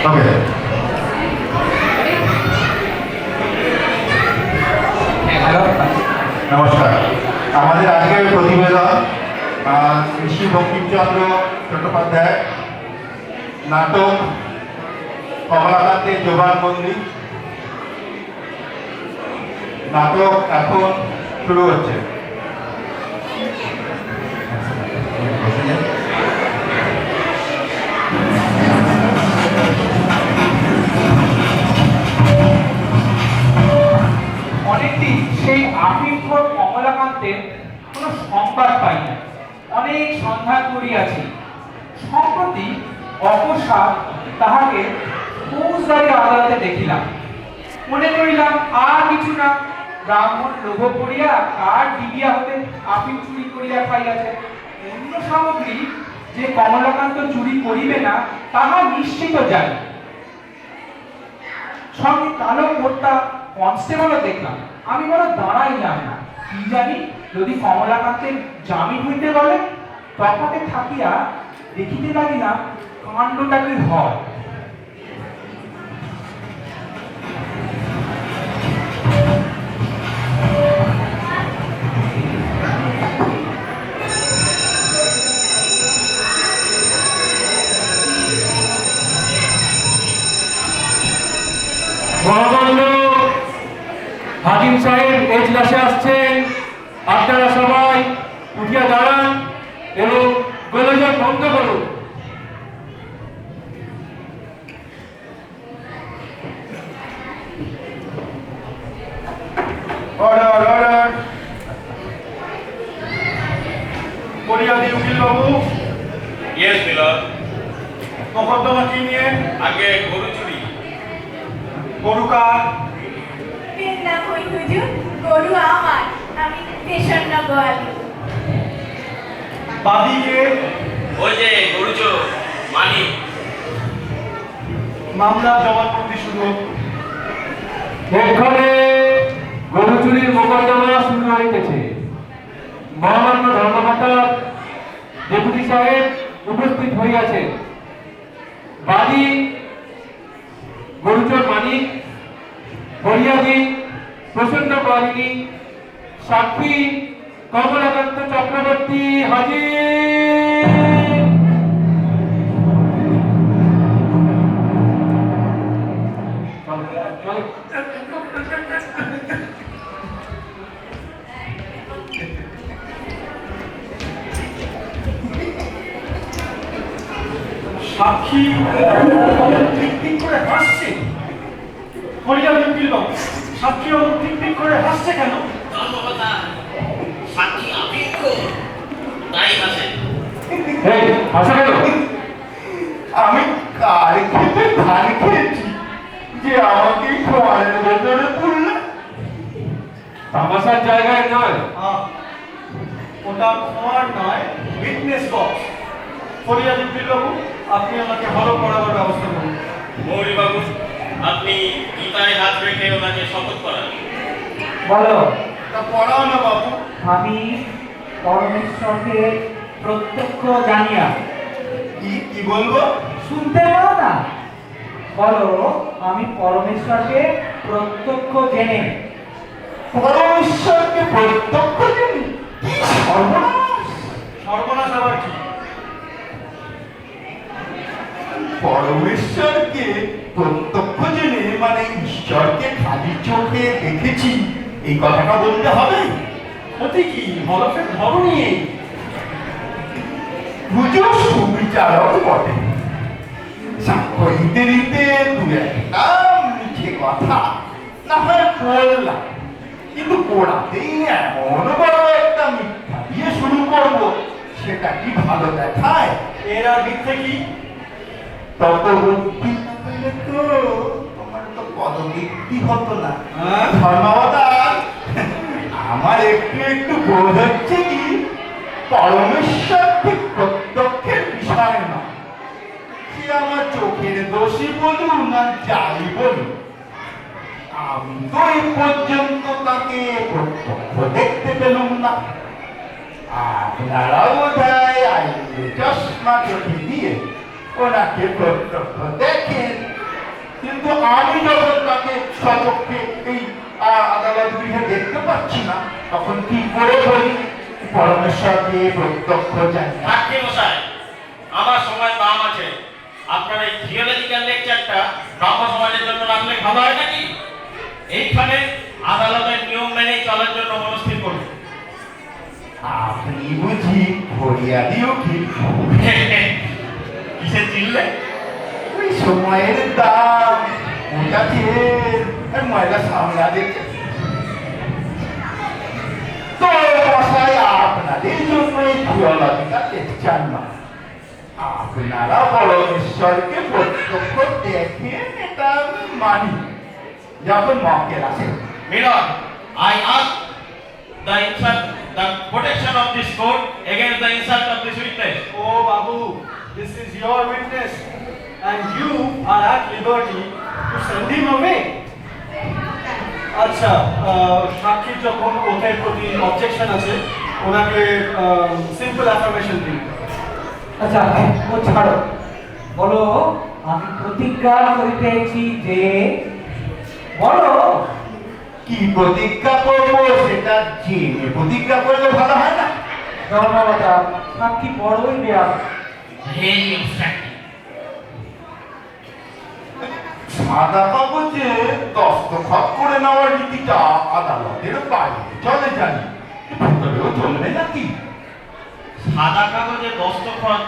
ওকে, hello. নমস্কার। আমাদের আজকের প্রতিবেদন ঋষি বঙ্কিমচন্দ্র চট্টোপাধ্যায় নাটক কমলাকান্তের জবানবন্দি। নাটক এখন শুরু হচ্ছে। অনেকদিন সেই আফিমখোর কমলাকান্তের কোনো সংবাদ পাই না। অনেক সন্ধান করিয়াছি। সম্প্রতি অকস্মাৎ তাহাকে ফৌজদারি আদালতে দেখিলাম। মনে করিলাম আর কিছু না, ব্রাহ্মণ লোভ করিয়া কার ডিবিয়া হতে আফিম চুরি করিয়া খাইয়াছে। অন্য সামগ্রী যে কমলাকান্ত চুরি করিবে না তাহা নিশ্চিত জানি। সঙ্গে কালো কোটটা কনস্টেবলও দেখলাম। আমি বড় দাঁড়াইলাম না, কি জানি যদি কমলাকান্তের জামিন হইতে বলে। তফাতে থাকিয়া দেখিতে লাগিলাম কাণ্ডটা কি হয়। মহামান্য হাকিম সাহেব এজলাসে আসছেন। আপনারা সবাই উঠিয়া দাঁড়ান এবং গোলযোগ বন্ধ করুন। Order order. ফরিয়াদি উকিল বাবু, ইয়েস মিলন। মোকদ্দমা কি নিয়ে? আগে গরু চুরি। গরু কার? না কই হুজুর, গরু আমার, আমি পেশন্ন গোয়ালি। বাদীকে? ওই যে গরু চোর মানিক। মামলা জবানবন্দি শুরু হোক। এখানে গরু চুরির মোকদ্দমা শুরু হইতেছে। মহামান্য ধর্মঘটা ডেপুটি সাহেব উপস্থিত হইয়াছেন। বাদী গরুচোর মানিক, ফরিয়াদি প্রসন্ন কোয়ালিনী, সাক্ষী কমলাকান্ত চক্রবর্তী হাজির। সাক্ষী ঠিক করে হাসছে। ফরিয়াদি উকিল বাবু, সাক্ষী ঠিক করে হাসছে কেন? ধর্মকথা সাক্ষী আপিক্ষ, তাই আছে। এই হাসা কেন? আমি কার খেতে ধান খেয়েছি যে আমাকে খোয়ারের ভেতরে তুললে? তামাশার জায়গায় নয়। ওটা খোয়ার নয়, উইটনেস বক্স। ফরিয়াদি উকিল বাবু, আপনি আমাকে হলফ করাবার ব্যবস্থা করুন। মৌরি বাবু, আপনি গীতায় হাত রেখে ওনাকে শপথ করান। বলো। তা পড়াও না বাবু। আমি পরমেশ্বরকে প্রত্যক্ষ জানিয়া। কি বলবো? শুনতে পাও না? বলো, আমি পরমেশ্বরকে প্রত্যক্ষ জেনে। পরমেশ্বরকে প্রত্যক্ষ জানি? কি সর্বনাশ! সর্বনাশ আবার কি? পরমেশ্বরকে প্রত্যক্ষ জেনে মানে ঈশ্বরকে খালি চোখে দেখেছি, এই কথাটা বলতে হবে? ওতে কি হলফের ধরনই এই। হুজুর সুবিচারক বটে, সাক্ষ্য দিতে দিতে দু একটা মিঠে কথা না হয় বললাম, কিন্তু গোড়াতেই এমন বড় একটা মিথ্যা দিয়ে শুরু করবো, সেটা কি ভালো দেখায়? এর আর মিথ্যে কি? তত বুদ্ধি না পেলে তো তোমার তো পদবৃত্তি হতো না। ধর্মাবতার, আমার একটু একটু বোধ হচ্ছে কি পরমেশ্বর ঠিক প্রত্যক্ষের বিষয় না। সে আমার চোখের দোষী বলুন না যাই বলুন, আমি তো এ পর্যন্ত তাকে প্রত্যক্ষ দেখতে পেলাম না। আপনারাও বোধহয় আইনে চশমা চোখে দিয়ে ওনাকে প্রত্যক্ষ দেখেন। কিন্তু আমি যখন তাকে সচক্ষে এই আদালত গৃহে দেখতে পাচ্ছি না, তখন কি করে বলি পরমেশ্বরকে প্রত্যক্ষ জানি। সাক্ষী মশাই, আমার সময় দাম আছে। আপনার এই থিওলজিক্যাল লেকচারটা ব্রাহ্ম সমাজের জন্য রাখলে ভালো হয় নাকি? এইখানে আদালতের নিয়ম মেনে চলার জন্য মনস্থির করুন। আপনি বুঝি ফরিয়াদি উকিল? কিসে চিনলে? ওই সময়ের দাম ওটা দিয়ে ময়লা সামলা দেখে তো মশাই আপনাদের জন্য এই থিওলজিক্যাল লেকচার না, আপনারা পরমেশ্বরকে প্রত্যক্ষ দেখেন এটা আমি মানি। যখন মক্কেল আসেন Milord, I ask the protection of this court against the insult of this witness. Oh, Babu, this is your witness, and you are at liberty to send him away. আচ্ছা, সাক্ষীর যখন ওঠের প্রতি অবজেকশন আছে, ওনাকে সিম্পল অ্যাফার্মেশন দিন। আচ্ছা ও ছাড়ো, বলো আমি প্রতিজ্ঞা করিতেছি যে, বলো কি প্রতিজ্ঞা করবো সেটা জেনে প্রতিজ্ঞা করলে ভালো হয় না? ধর্মবাদা সাক্ষী বড়ই বেয়া। Very obstructive. সাদা কাগজে দস্তখত করে নেওয়ার রীতিটা আদালতের বাইরে চলে জানি, ভিতরেও চলবে নাকি? সাদা কাগজে দস্তখত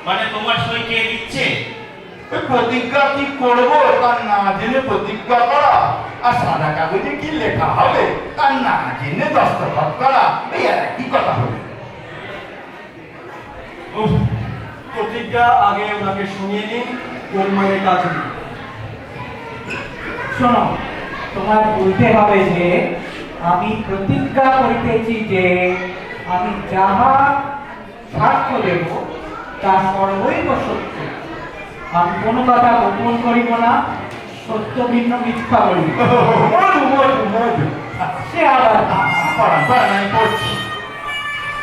মানে তোমার সই কে দিচ্ছে? ওই প্রতিজ্ঞা কি করবো তার না জেনে প্রতিজ্ঞা করা, আর সাদা কাগজে কি লেখা হবে তার না জেনে দস্তখত করা, এই একই কথা হবে। উফ, প্রতিজ্ঞা আগে ওনাকে শুনিয়ে নিন, কোন মানে কাজ দিন। শোনো, তোমার বলতে হবে যে আমি প্রতিজ্ঞা করিতেছি যে আমি যাহা সাক্ষ্য দেব তা সর্বৈব সত্য, আমি কোনো কথা গোপন করিব না, সত্য ভিন্ন মিথ্যা বলিব। মধু মধু মধু সে আবার আমি পড়ছি।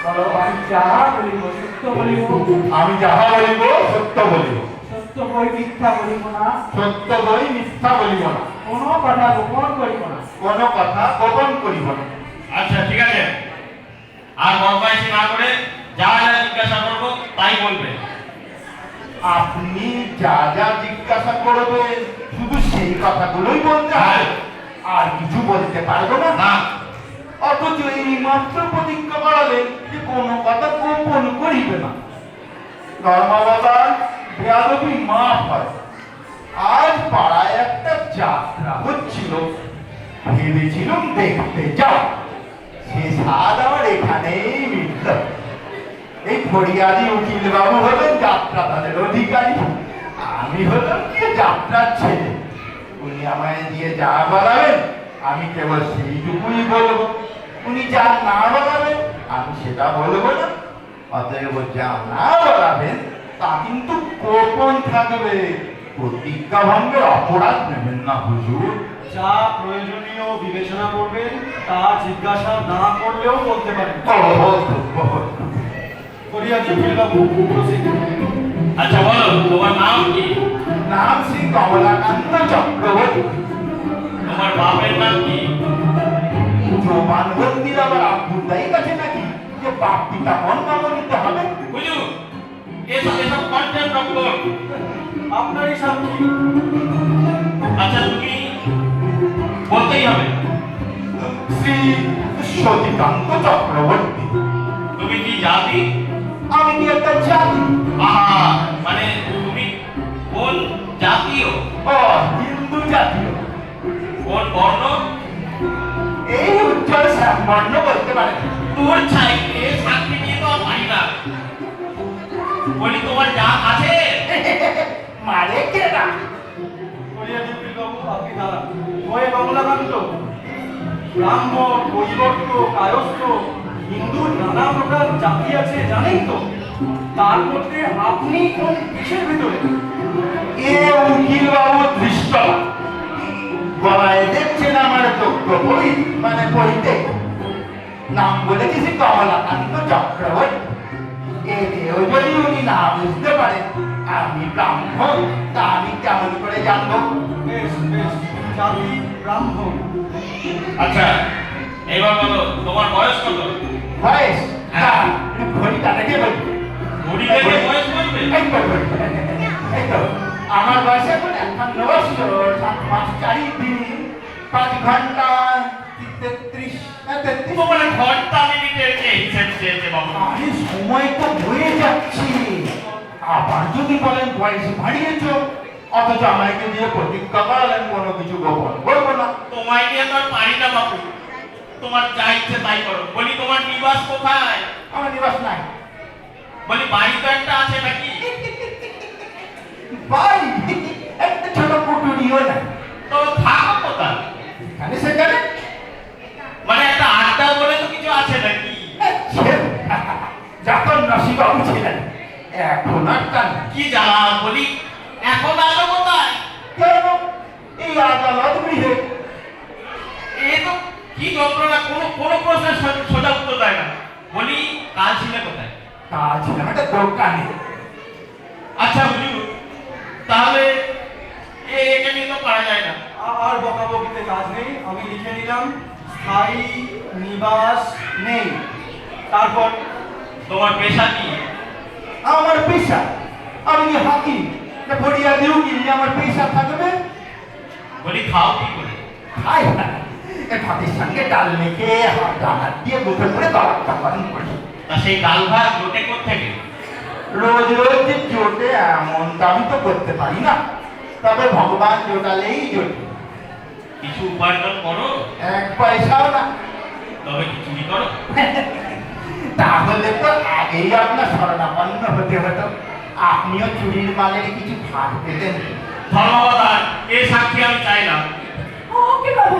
বলো আমি যাহা বলিব সত্য বলিব, আমি যাহা বলিব সত্য বলিব, সত্য বই মিথ্যা বলিব না, সত্য বই মিথ্যা বলিব না, কোনো কথা গোপন করিব না। কোনো কথা গোপন করিব না। আচ্ছা ঠিক আছে, আর বদমাইশি না করে যা যা জিজ্ঞাসা করবো তাই বলবে। আপনি যা যা জিজ্ঞাসা করবেন শুধু সেই কথাগুলোই বলতে হবে, আর কিছু বলতে পারবো না। না, অথচ এই মাত্র প্রতিজ্ঞা করালেন যে কোনো কথা গোপন করিবে না। ধর্মবাবার বেয়াদবি মাফ হয়। আজ পাড়ায় একটা যাত্রা হচ্ছিল, ভেবেছিলাম দেখতে যাও, সে স্বাদ আমার এখানেই মিটল। এই ফরিয়াদি উকিল বাবু হলেন যাত্রা তাদের অধিকারী, আমি হলাম গিয়ে যাত্রার ছেলে। উনি আমায় দিয়ে যা বলাবেন আমি কেবল সেইটুকুই বলবো, উনি যা না বলাবেন আমি সেটা বলবো না। অতএব যা না বলাবেন তা কিন্তু গোপন থাকবে, প্রতিজ্ঞা ভঙ্গের অপরাধ নেবেন না হুজুর। যা প্রয়োজনীয় বিবেচনা করবেন তা জিজ্ঞাসা না করলেও বলতে পারেন। বহুত ফরিয়াদি উকিলবাবু, proceed. আচ্ছা বলো তোমার নাম কি? নাম শ্রী কমলাকান্ত চক্রবর্তী। তোমার বাপের নাম কি? জবানবন্দির আবার আব্দুল্লাহি কাছে নাকি যে বাপ পিতা মন মামনিতে হবে? হুজুর, এসব এসব কন্টেন্ট অফ কোর্ট। আপনারই সাক্ষী। আচ্ছা তুমি বলতেই হবে। শ্রী সতীকান্ত চক্রবর্তী। তুমি কি জাতি? আমি কি একটা জাতি? আহা, মানে তুমি কোন জাতীয়? ও হিন্দু জাতীয়। কোন বর্ণ? এই উজ্জ্বল শ্যামবর্ণ বলতে পারে। তোর চাইতে সাক্ষী নিয়ে তো আর পারি না। বলি তোমার জাত আছে? মারে কেনা? ফরিয়াদি উকিলবাবু, আপনি দাঁড়ান। ওই কমলাকান্ত, ব্রাহ্মণ, বৈবর্ত, কায়স্থ, হিন্দুর নানা প্রকার জাতি আছে জানেন তো? তার মধ্যে আপনি কোন কিসের ভিতরে? এ উকিল বাবু দৃষ্ট গলায় দেখছেন আমার যোগ্য বই মানে বইতে নাম বলে কিছু কমলাকান্ত চক্রবর্তী। এতেও যদি উনি না বুঝতে পারেন আমি ব্রাহ্মণ, তা আমি কেমন করে জানবো? বেশ, বেশ বেশ জাতি ব্রাহ্মণ। আচ্ছা এবার বলো তোমার বয়স কত? বয়স হ্যাঁ ঘড়িটা দেখে বলবি ঘড়ি দেখে বয়স বলবে? এই তো ঘড়ি। এই তো আমার বয়স এখন 51 বছর 7 মাস 4 দিন 5 ঘন্টা 33 তোমার ঘন্টা মিনিটের কে হিসেব চেয়েছে বাবু? আরে সময় তো হয়ে যাচ্ছে আবার যদি বলেন বয়স বাড়িয়েছ অথচ আমাকে দিয়ে প্রতিজ্ঞা করালেন কোনো কিছু গোপন করবো না তোমায় নিয়ে তো আর পারি না বাবু, তোমার যা ইচ্ছে তাই করো। বলি তোমার নিবাস কোথায়? আমার নিবাস নাই বলি বাড়ি তো একটা আছে নাকি? বাড়ি একটা ছোট কুটুরিও নাই তো থাকো কোথায়? এখানে সেখানে মানে একটা আড্ডা বলে তো কিছু আছে নাকি? যখন নসিবাবু ছিলেন এখন আর তা নেই। কি জ্বালা বলি, এখন আলো কোথায়? কেন এই আদালত গৃহে এই তো কি যন্ত্রণা, কোনো কোনো প্রশ্নের সোজা উত্তর দেয় না। বলি কাল ছিলে কোথায়? কাজ ছিলাম একটা দোকানে আচ্ছা বুঝু, তাহলে একে নিয়ে তো পারা যায় না। আর বকাবকিতে কাজ নেই, আমি লিখে নিলাম স্থায়ী নিবাস নেই। তারপর তোমার পেশা কি? আমার পেশা আমি হাকিম ফরিয়া দিও কি আমার পেশা থাকবে বলি খাও কি করে? খাই না ভাতের সঙ্গে ডাল মেখে হাত দিয়ে মুখে করে দরকার করি তা সেই ডাল ভাত জোটে কোত্থেকে? রোজ রোজ যে জোটে এমন দাবি তো করতে পারি না তবে ভগবান জোটালেই জোটে কিছু উপার্জন করো? 1 পয়সাও না তবে কি চুরি করো? তাহলে তো আগেই আপনার শরণাপন্ন হতে হতো আপনিও চুরির মালের কিছু ভাগ পেতেন ধর্মবাদ এ সাক্ষী আমি চাই না। ওকে বাবু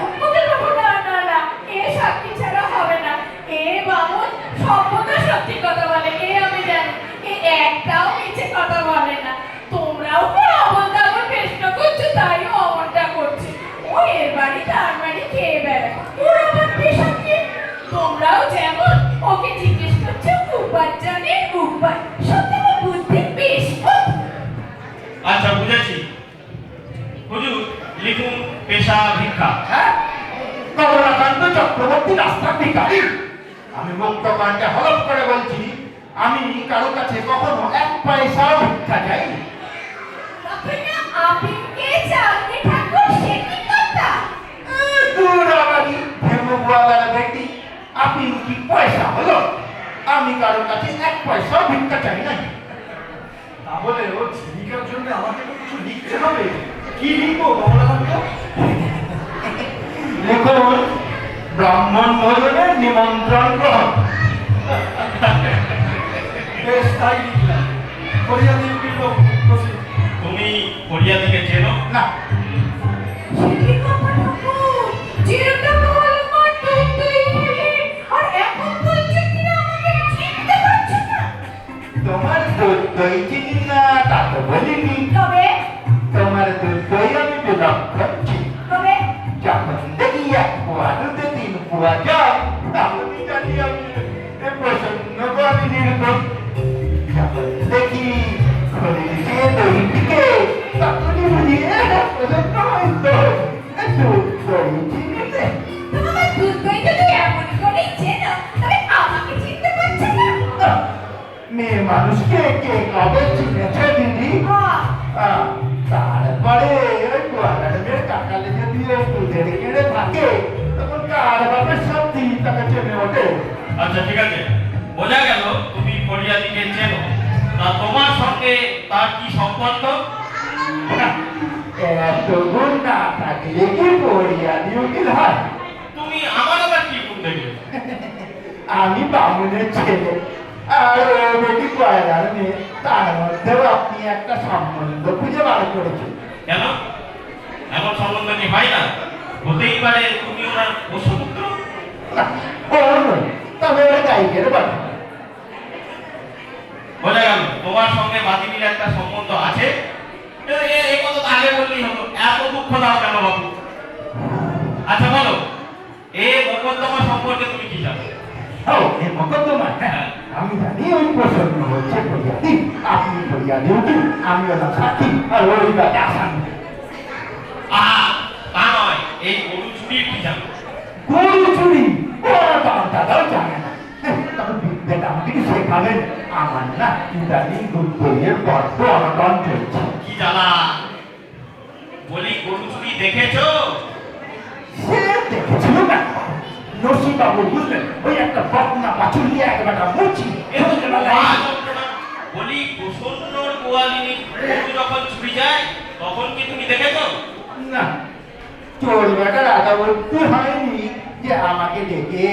না না না এ সাক্ষী ছাড়া হবে না। এ বামুন সর্বদা সত্যি কথা বলে, এ আমি জানি। এ একটাও মিছে কথা বলে না। তোমরাও কি অমন তেমন প্রশ্ন করছো, তাই ও অমনটা করছে। ও এর বাড়ি তার বাড়ি খেয়ে বেড়ায়, ওর আবার পেশা কি? তোমরাও যেমন ওকে জিজ্ঞেস করছো উপার জানে উপার, সত্যি তো বুদ্ধি বেশ। আচ্ছা বুঝেছি। হুজুর লিখুন পেশা ভিক্ষা। হ্যাঁ কমলাকান্ত চক্রবর্তী রাস্তার ভিখারি আমি মুক্ত কণ্ঠে হলফ করে বলছি আমি কারো কাছে কখনো 1 পয়সাও ভিক্ষা চাইনি আপনারা আপিকে চাকরি ঠাকুর সে কি কথা? দূর আবারই ভেমুয়ালার বেটি আপনি কি পয়সা হলো আমি কারো কাছে 1 পয়সাও ভিক্ষা চাই না তাহলে ও জীবিকার জন্য আমাকে তো কিছু লিখতে হবে। কি লিখবো কমলাকান্ত? লিখুন ব্রাহ্মণ ভোজনের নিমন্ত্রণ গ্রহণ বেশ তাই লিখলাম। ফরিয়া দিও কি প্রসিদ্ধ। তুমি কোরিয়া থেকে চেনো? না সে কি কথা ঠাকুর? যেটা বলো মা তুই আর এখন বলছো কিনা আমাকে চিনতে পারছো না? তোমার দুধ দই চিনি না তা তো বলিনি তবে তোমার দুধ দই আমি বিলক্ষণ চিনি তবে যখন দেখি 1 পোয়া দুধে 3 পোয়া যায় তাহলে জানি আমি প্রসন্ন করি নির্দোষ যখন দেখি শরীর দিয়ে দই থেকে তখনই বুঝি প্রসন্ন হয়তো দুধ দই চিনিতে তোমার দুধ দই যদি এমন করেই চেনো, তবে আমাকে চিনতে পারছো না? মেয়ে মানুষকে কে কবে চিনেছে দিদি হ্যাঁ, তারপরে ওই গোয়ালার মেয়ের কাকালে যদি ওই দুধের কেড়ে থাকে তখন কার বাপের সত্যি তাকে চেনে ওঠে আচ্ছা ঠিক আছে, বোঝা গেল তুমি কোরিয়া দিকে চেনো। তা তোমার সঙ্গে তার কি সম্বন্ধ? এত গুণ না থাকলে কি পড়িয়া নিউকিল হয় তুমি আমার আবার কি গুণ দেখলে? আমি বামুনের ছেলে আর ও বেটি কয়লার মেয়ে তার মধ্যেও আপনি একটা সম্বন্ধ খুঁজে বার করেছেন কেন এমন সম্বন্ধ কি হয় না? হতেই পারে তুমি ওনার বসুপুত্র। ও নয় তবে ওরা গাইকের বাড়ি বোঝা গেল তোমার সঙ্গে বাদিনীর একটা সম্বন্ধ আছে। এই কথা তো আগে বললেই হতো, এত দুঃখ দাও কেন বাবু? আচ্ছা বলো, এই মোকদ্দমা সম্পর্কে তুমি কি জানো? ও এই মকদ্দমা হ্যাঁ আমি জানি ওই প্রসন্ন হচ্ছে ফরিয়াদি আপনি ফরিয়াদি উকিল আমি ওনার সাথী আর ওই বাড়ি আসামি আহা গরু চুরি ওরা দাদাও জানে না। তবে বিদ্যাটা আমাকে কি শেখাবেন? আমার না ইদানিং দুধ দইয়ের বড্ড অনটন চলছে। কি জ্বালা! বলি গরু চুরি দেখেছো? সে দেখেছিল না নসিবাবু, বুঝলেন, ওই একটা বকনা বাছুর নিয়ে একবারটা মুচি বলি প্রসন্নর গোয়ালিনী গরু যখন চুরি যায় তখন কি তুমি দেখেছো? না, চোর বেটার আদা বলতে হয়নি যে আমাকে ডেকে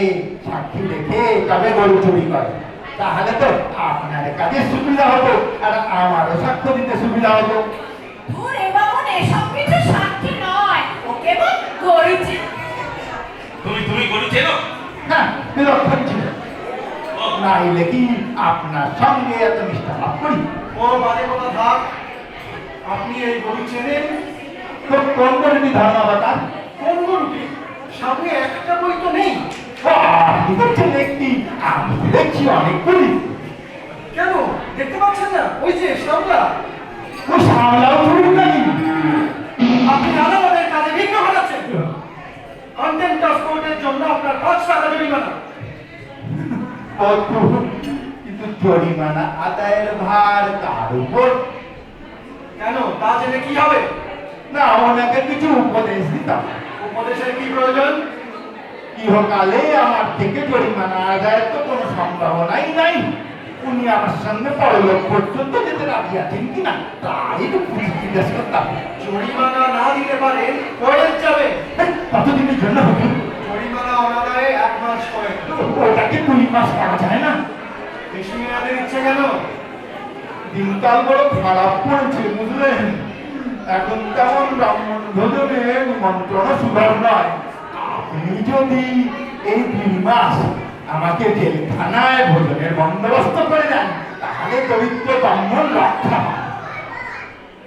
সাক্ষী রেখে তবে গরু চুরি করে। তাহলে তো আপনার কাজে সুবিধা হতো আর আমারও সাক্ষ্য দিতে সুবিধা হতো। ধুরে বামুন এসব কিছু সাক্ষী নয়, ও কেবল গরু চিনি। তুমি গরু চেনো? হ্যাঁ, বিলক্ষণ ছিল। ও, নাইলে কি আপনার সঙ্গে এত নিষ্ঠা লাভ করি? ও বাজে কথা থাক। আপনি এই গরু চেনেন? তো কোন গরুটি ধারণা বাতা? কোন গরুটি? সামনে একটা বই তো নেই। আপনি দেখছেন একটি, আমি দেখছি অনেকগুলি। কেন দেখতে পাচ্ছেন না? ওই যে সামলা। ও সামলাও ধরুন নাকি? আপনি আদালতের কাজে বিঘ্ন ঘটাচ্ছেন। কন্টেম্পট অফ কোর্টের জন্য আপনার 5 টাকা জরিমানা। অদ্ভুত, কিন্তু জরিমানা আদায়ের ভার কার উপর? কেন তা জেনে কি হবে? না, ওনাকে কিছু উপদেশ দিতাম। উপদেশের কি প্রয়োজন? ইহকালে আমার থেকে জরিমানা আদায়ের তো কোনো সম্ভাবনাই নাই। উনি আমার সঙ্গে পরলোক পর্যন্ত যেতে রাজি আছেন কিনা তাই একটু জিজ্ঞাসা করতাম। জরিমানা না দিতে পারেন কয়েক যাবে। কতদিনের জন্য হবে? জরিমানা অনাদায়ে 1 মাস কয়েক। ওটাকে 2 মাস করা যায় না? বেশি মেয়াদের ইচ্ছে কেন? দিনকাল বড় খারাপ পড়েছে, বুঝলেন। এখন তেমন ব্রাহ্মণ ভোজনে নিমন্ত্রণ সুলভ নয়। আপনি যদি এই 2 মাস আমাকে জেলখানায় ভোজনের বন্দোবস্ত করে দেন তাহলে দরিদ্র ব্রাহ্মণ রক্ষা হয়।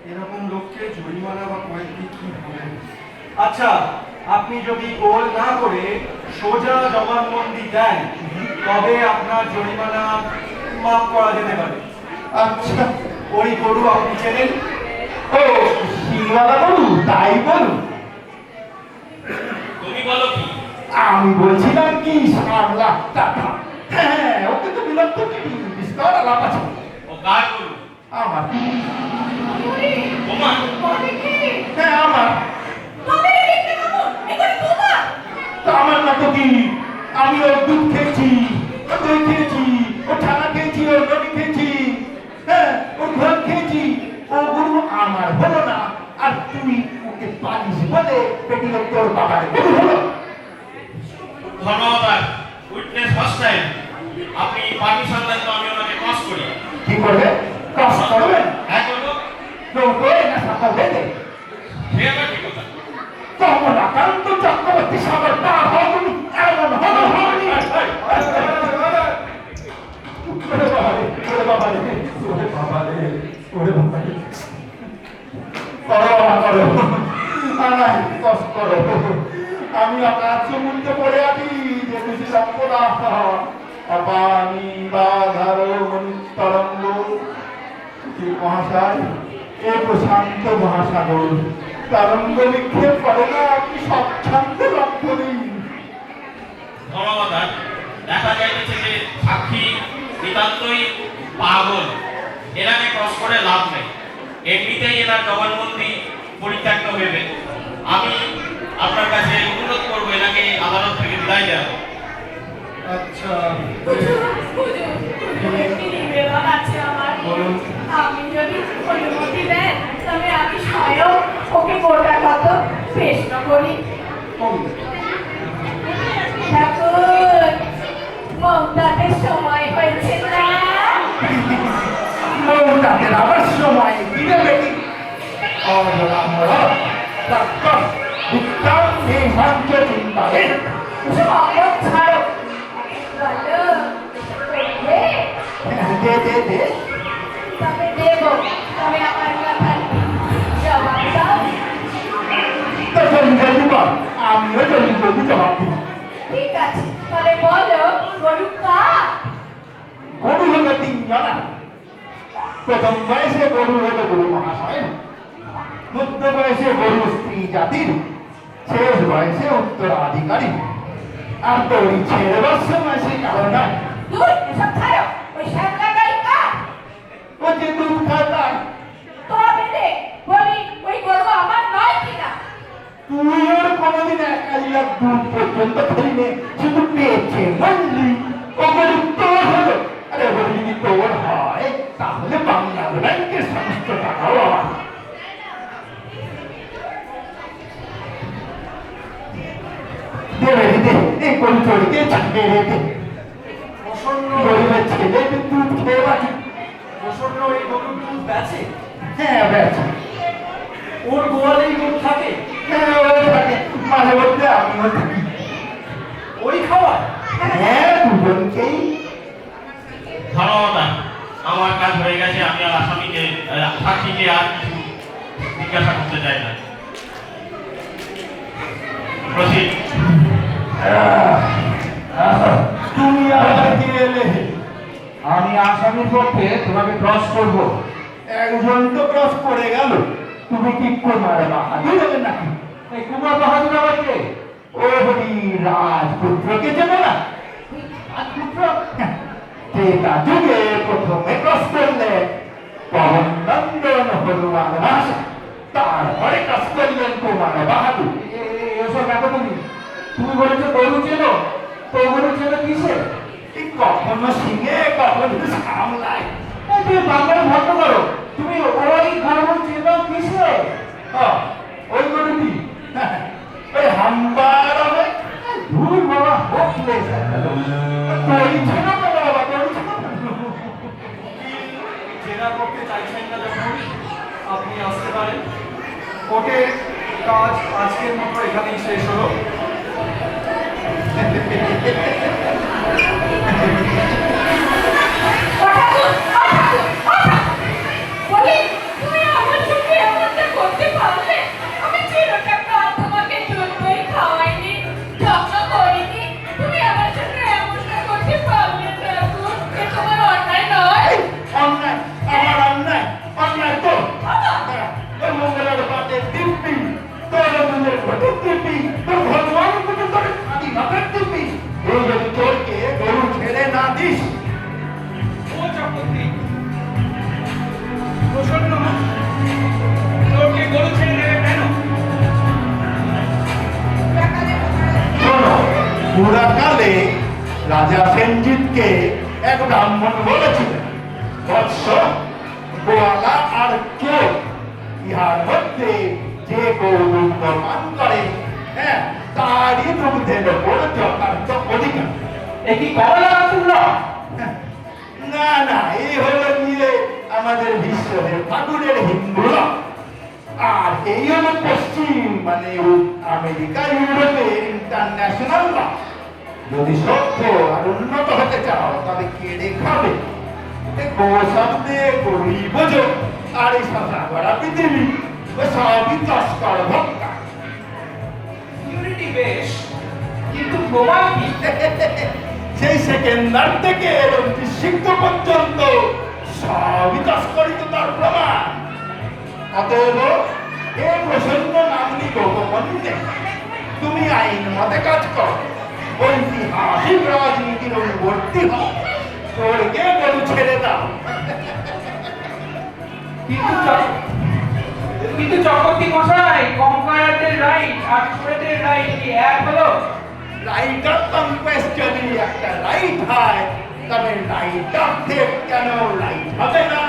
এরকম লোককে জরিমানা বা কয়েকটি কি হবে? আচ্ছা, আপনি যদি গোল না করে সোজা জবানবন্দি দেন তবে আপনার জরিমানা মাফ করা যেতে পারে। আচ্ছা, ওই গরু আপনি চেনেন? ও শিলওয়ালা বলু, তাই বলুন। তুমি বলো কি? আমি বলছিলাম কি সামলা টাকা। হ্যাঁ, ওকে তো বিলম্ব কি বিস্তার আলাপ আছে। ও কার গরু? আমার। ওরে, তোমার? বলে কি? হ্যাঁ, আমার। তবে দেখতে বামুন, এগুলো তোমার। তা আমার না তো কি? আমি ওর দুধ খেয়েছি, ও দই খেয়েছি, ও ছানা খেয়েছি, ও ননি খেয়েছি, হ্যাঁ, ও ঘর খেয়েছি। ও গরু আমার হলো না, আর তুই ওকে পালিস বলে পেটিল তোর বাবার গরু হলো। ধন্যবাদ। Witness first time. আপনি পারমিশন দেন তো আমি ওনাকে ক্রস করি। কি করবে? কষ্ট করবেন? হ্যাঁ করবো। নৌকো না সাঁতার বেঁধে? সে আবার কি কথা? কমলাকান্ত চক্রবর্তী সাগর পার হবনি, এমন হলো হয়নি। ওরে বাবারে, ওরে বাবারে, ওরে বাবারে, ওরে বাবারে। করো বাবা, করো। আমায় কষ্ট করো। আমি আপনার সমুদ্রে পড়ে আছি যে খুশি সম্পদা অপানি বাধারো মনিতরঙ্গ। কি মহাশয়, এ প্রশান্ত মহাসাগর তরঙ্গ নিক্ষেপ করে না, আপনি স্বচ্ছন্দে লক্ষ্য দিন। ধন্যবাদ। দেখা যাইতেছে যে সাক্ষী নিতান্তই পাগল। এনাকে ক্রস করে লাভ নেই। এমনিতেই এনার জবানবন্দি পরিত্যক্ত হইবে। আমি আপনার কাছে অনুরোধ করবো এনাকে আদালত থেকে বিদায় দেওয়া। আচ্ছা, হুজুর, হুজুর, একটি নিবেদন আছে আমার। বলুন। আপনি যদি অনুমতি দেন তবে আমি স্বয়ং ওকে গোটা কত প্রশ্ন করি। ঠাকুর, মমতাদের সময় হয়েছে না? মৌটাদের আবার সময় দিলে বেটি অজরামরা তত্ত্ব উত্তম এই মঞ্চ চিন্তায় সম্পদ ছাড়ো। বলো, করবে? দে দে দে। তবে দেব, তবে আমার কথা জবাব দাও। তো জলদি জলদি বল, আমিও জলদি জলদি জবাব দিই। ঠিক আছে, তাহলে বলো গরু কার? গরু হলো 3 জনা। প্রথম বয়সে গরু হলো গুরু মহাশয়, মধ্য বয়সে গরু স্ত্রী জাতির, শেষ বয়সে উত্তরাধিকারী। আর দড়ি ছেড়েবার সময় সেই কারণ নয়। দূর এসব ছাড়ো, ওই শ্যামলা গাই কার? ও যে দুধ খায় তার। তবে রে বলি ওই গরু আমার নয় কিনা? তুই ওর কোনোদিন 1 লিটার দুধ পর্যন্ত খাইনি, শুধু পেয়েছে বুঝলি। ও গরু তোর হলো। আরে ও যদি তোর হয় তাহলে বাংলার ব্যাংকের সমস্ত টাকাও আমার। দে রে দে, এই গরু চড়কে ছেড়ে দে। প্রসন্ন গরিবের ছেলে দুধ খেয়ে বাঁচে। প্রসন্ন এই গরুর দুধ বেচে? হ্যাঁ বেচে। ওর গোয়ালেই দুধ থাকে? হ্যাঁ ও থাকে, মাঝে মধ্যে আমিও থাকি। ওই খাওয়ায়? হ্যাঁ দুজনকেই। ধন্যবাদ, আমার কাজ হয়ে গেছে। আমি আর আসামিকে সাক্ষীকে আর কিছু জিজ্ঞাসা করতে চাই না। প্রসিড। তুমি আবার কি এলে? আমি আসামির পক্ষে তোমাকে ক্রস করব। একজন তো ক্রস করে গেল, তুমি কি কুমার বাহাদুর হবে নাকি? এই কুমার বাহাদুর আবার কে? ও হরি রাজপুত্রকে চেনো না? রাজপুত্র? ত্রেতা যুগে প্রথমে ক্রস করলেন পবন নন্দন হনুমান ভাষা, তারপরে ক্রস করলেন কুমার বাহাদুর। এসব দেখো তুমি বলেছো গরু চেনো, তো গরু চেনো কিসে? এই কখনো সিংহে কখনো সামলায়। তুমি বাংলায় ভদ্র করো, তুমি ওই গরু চেনো কিসে? ওই গরুটি ওই হাম্বার হবে। ধুর বাবা, হোকলে দড়ি ছিল না বাবা, দড়ি ছিল না। জেরা করতে চাইছেন না যখন আপনি আসতে পারেন। কোর্টের কাজ আজকের মতো এখানেই শেষ হলো। বলি তুমি আমার সঙ্গে এমনটা করতে পারলে? আমি চিরটা কাল তোমাকে দুধ দই খাওয়াইনি, যত্ন করিনি, তুমি আমার সঙ্গে এমনটা করতে পারলে ঠাকুর? এ তোমার অন্যায় নয়? অন্যায়, আমার অন্যায়, অন্যায় তো। ওই মঙ্গলের পাতে দিব্যি, তোর দুধের ঘটে দিব্যি, তোর ভগবান পুজো তোর খালি মাথার দিব্যি। এই যদি তোরকে গরু ছেড়ে না দিস। ও চক্রবর্তী, প্রসন্ন তোকে গরু ছেড়ে দেবে কেন? শোনো, পুরাকালে রাজা সেনজিৎকে এক ব্রাহ্মণ বলেছিলেন, বৎস, গোয়ালা আর চোর ইহার মধ্যে যে গৌরব প্রমাণ করে, হ্যাঁ, তারই দুগ্ধের ওপর যথার্থ অধিকার। এ কি কমলা তোমরা? না না, এই হলো গিয়ে আমাদের বিশ্বের ঠাকুরের হিন্দু ল। আর এই হলো পশ্চিম মানে আমেরিকা ইউরোপের ইন্টারন্যাশনাল ল। যদি সভ্য আর উন্নত হতে চাও তবে কেড়ে খাবে। গো শব্দে গরি বোঝো, আর এই সাদা করা পৃথিবী ও সবই তস্কর ভক্তা। সিকিউরিটি বেশ, কিন্তু প্রমাণ কি? সেই সেকেন্ডার থেকে শিক্ষক পর্যন্ত সবই তস্করিত তার প্রমাণ। অতএব এ প্রসন্ন নামনি গোপমন্যে তুমি আইন মতে কাজ করো, ঐতিহাসিক রাজনীতির অনুবর্তী হও, তোরকে গরু ছেড়ে দাও। কিন্তু চক্রবর্তী মশাই, কম্পায়ারদের রাইট আর চোরেদের রাইট কি এক হলো? রাইট অফ কনকোয়েস্ট যদি একটা রাইট হয় তবে রাইট অফ থেফট কেন রাইট হবে না?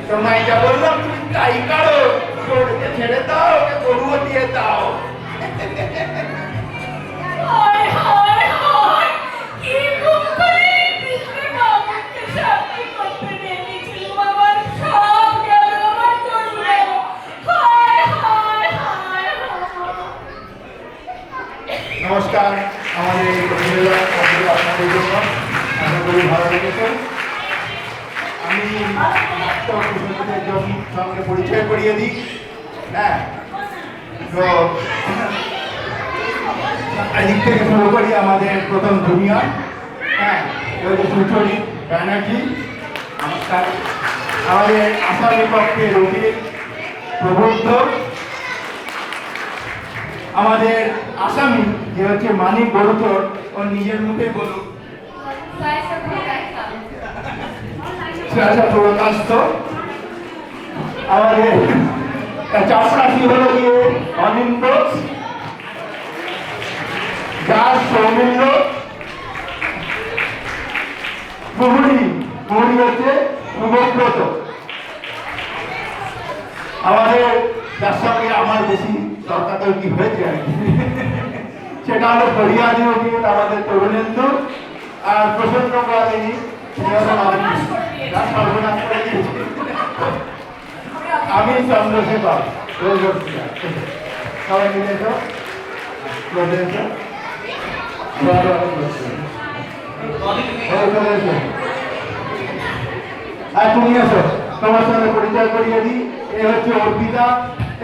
তোমায় যা বললাম তুমি তাই করো, চোরকে ছেড়ে দাও, ওকে গরুও দিয়ে দাও। হায় হায় হায়, কি গুম করে কৃষ্ণ বাবুকে শান্তি করতে নেমেছিলুম, আমার সব গেল, আমার গরু গেল। হায় হায় হায় হায়। নমস্কার, আমাদের এই প্রতিবেদন আপনাদের জন্য আশা করি ভালো লেগেছে। আমি কুশলীদের সঙ্গে পরিচয় করিয়ে দিই। হ্যাঁ, তো এদিক থেকে শুরু করি আমাদের প্রথম জুনিয়র। হ্যাঁ, সুচরিত ব্যানার্জি, নমস্কার। আমাদের আসামি পক্ষে রবীর প্রবুদ্ধ, আমাদের আসামি যে হচ্ছে মানিক বড়ুচর ও নিজের মুখে বলুক প্রকাশ তো আমাদের চাপড়াশি হলো গিয়ে অনিন্দ, যার সৌমিল্য, কুহুরি হচ্ছে শুভব্রত। আমাদের যার সঙ্গে আমার বেশি তর্কাতর্কি হয়েছে আর কি, সেটা হলো ফরিয়াদি উকিল আমাদের তরুণেন্দু, আর প্রসন্ন কালিনী সর্বনাশ করে দিয়েছে। আমি চন্দ্রশেখর সবাই মিলে তো আর তুমি এসো, তোমার সঙ্গে পরিচয় করিয়ে দিই। এ হচ্ছে অর্পিতা,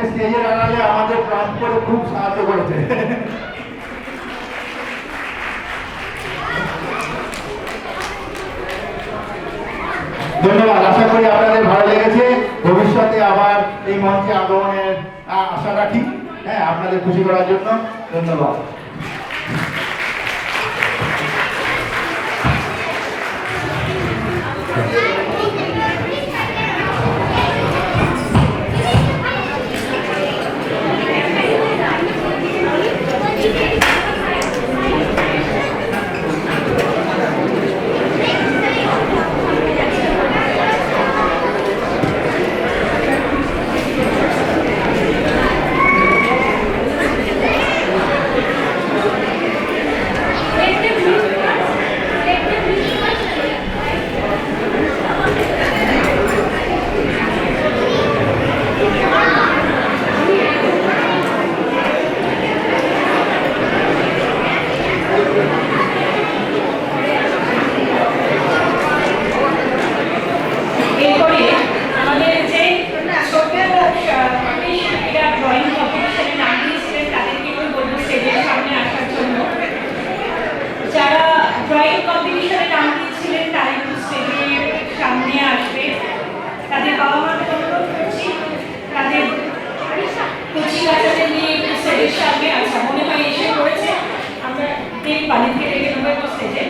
স্টেজের আড়ালে আমাদের প্রাণ করে খুব সাহায্য করেছে। ধন্যবাদ। আশা করি আপনাদের ভালো লেগেছে। ভবিষ্যতে আবার এই মঞ্চে আগমনের আশা রাখি। হ্যাঁ, আপনাদের খুশি করার জন্য ধন্যবাদ। সামনে আসা মনে হয় এসে পড়েছে। আমরা বাড়ি থেকে রেখে নেবো স্টেজে।